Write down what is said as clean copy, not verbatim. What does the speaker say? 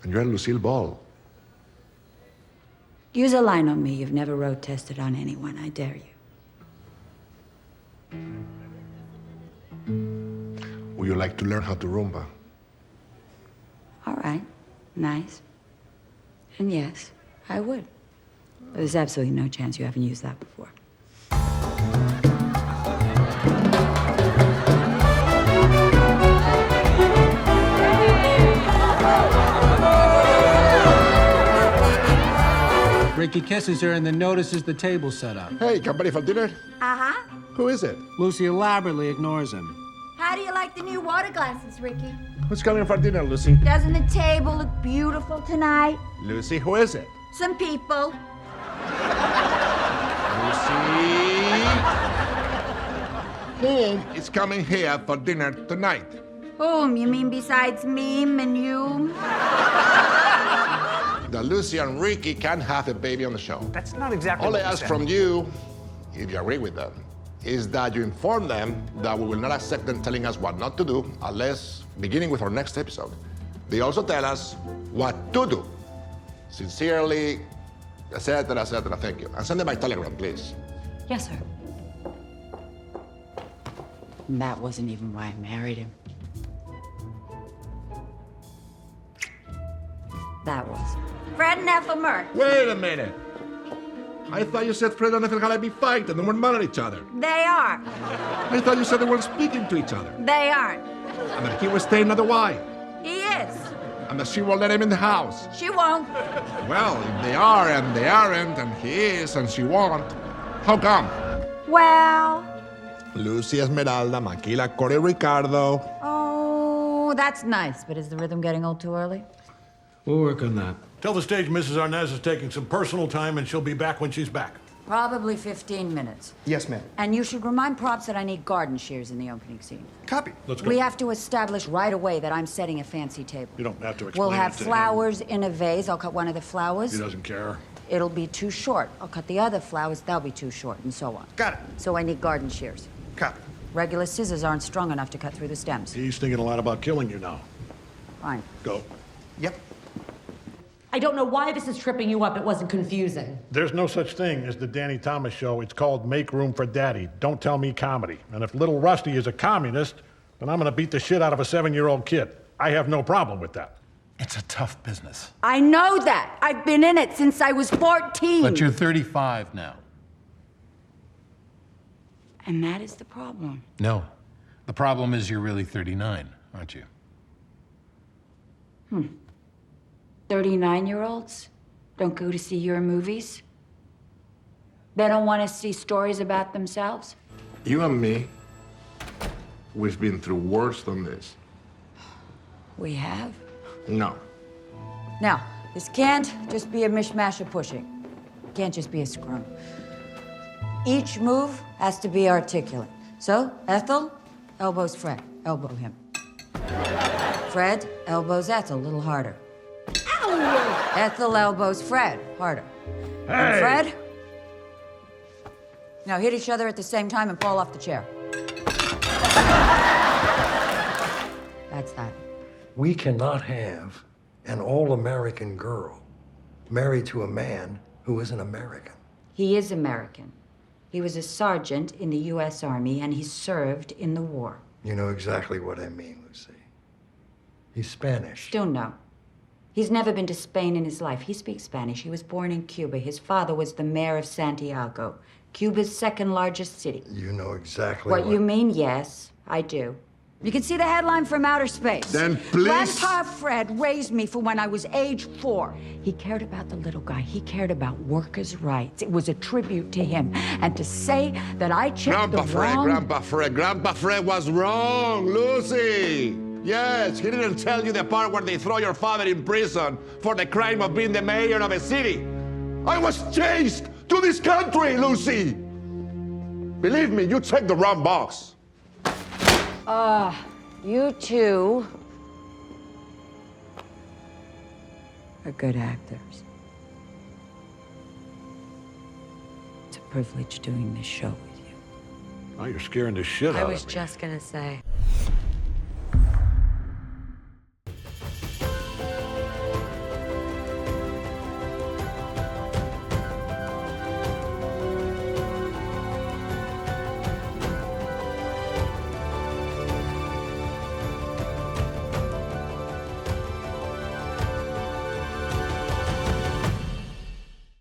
And you're Lucille Ball. Use a line on me you've never road tested on anyone. I dare you. Would you like to learn how to rumba? All right. Nice. And yes, I would. But there's absolutely no chance you haven't used that before. Ricky kisses her and then notices the table set up. Hey, company for dinner? Uh-huh. Who is it? Lucy elaborately ignores him. How do you like the new water glasses, Ricky? Who's coming for dinner, Lucy? Doesn't the table look beautiful tonight? Lucy, who is it? Some people. Lucy? Whom is coming here for dinner tonight? Whom? You mean besides me and you? That Lucy and Ricky can have a baby on the show. That's not exactly All I what we ask said. from you, if you agree with them, is that you inform them that we will not accept them telling us what not to do unless, beginning with our next episode, they also tell us what to do. Sincerely, etc., etc., thank you. And send them by telegram, please. Yes, sir. And that wasn't even why I married him. That was. Fred and Ethel Merck. Wait a minute. I thought you said Fred and Ethel had to be fighting and they weren't mad at each other. They are. I thought you said they weren't speaking to each other. They aren't. And that he was staying at the Y. He is. And that she won't let him in the house. She won't. Well, if they are and they aren't, and he is and she won't, how come? Well. Lucy Esmeralda, Maquila, Corey Ricardo. Oh, that's nice. But is the rhythm getting old too early? We'll work on that. Tell the stage Mrs. Arnaz is taking some personal time and she'll be back when she's back. Probably 15 minutes. Yes, ma'am. And you should remind props that I need garden shears in the opening scene. Copy. Let's go. We have to establish right away that I'm setting a fancy table. You don't have to explain We'll have it to flowers in a vase. I'll cut one of the flowers. He doesn't care. It'll be too short. I'll cut the other flowers. They'll be too short, and so on. Got it. So I need garden shears. Copy. Regular scissors aren't strong enough to cut through the stems. He's thinking a lot about killing you now. Fine. Go. Yep. I don't know why this is tripping you up. It wasn't confusing. There's no such thing as the Danny Thomas Show. It's called Make Room for Daddy. Don't tell me comedy. And if little Rusty is a communist, then I'm gonna beat the shit out of a 7-year-old kid. I have no problem with that. It's a tough business. I know that. I've been in it since I was 14. But you're 35 now. And that is the problem. No. The problem is you're really 39, aren't you? 39-year-olds don't go to see your movies. They don't want to see stories about themselves. You and me, we've been through worse than this. We have. No. Now, this can't just be a mishmash of pushing. It can't just be a scrum. Each move has to be articulate. So, Ethel elbows Fred. Elbow him. Fred elbows Ethel a little harder. Ow! Ethel elbows Fred harder. And Fred? Now hit each other at the same time and fall off the chair. That's that. We cannot have an all-American girl married to a man who isn't American. He is American. He was a sergeant in the U.S. Army, and he served in the war. You know exactly what I mean, Lucy. He's Spanish. Still no. He's never been to Spain in his life. He speaks Spanish. He was born in Cuba. His father was the mayor of Santiago, Cuba's second largest city. You know exactly What you mean, yes, I do. You can see the headline from outer space. Then please- Grandpa Fred raised me from when I was age 4. He cared about the little guy. He cared about workers' rights. It was a tribute to him. And to say that I checked Grandpa the Fred, wrong... Grandpa Fred was wrong, Lucy. Yes, he didn't tell you the part where they throw your father in prison for the crime of being the mayor of a city. I was chased to this country, Lucy. Believe me, you checked the wrong box. You two are good actors. It's a privilege doing this show with you. Oh, you're scaring the shit out I of me. was just gonna say.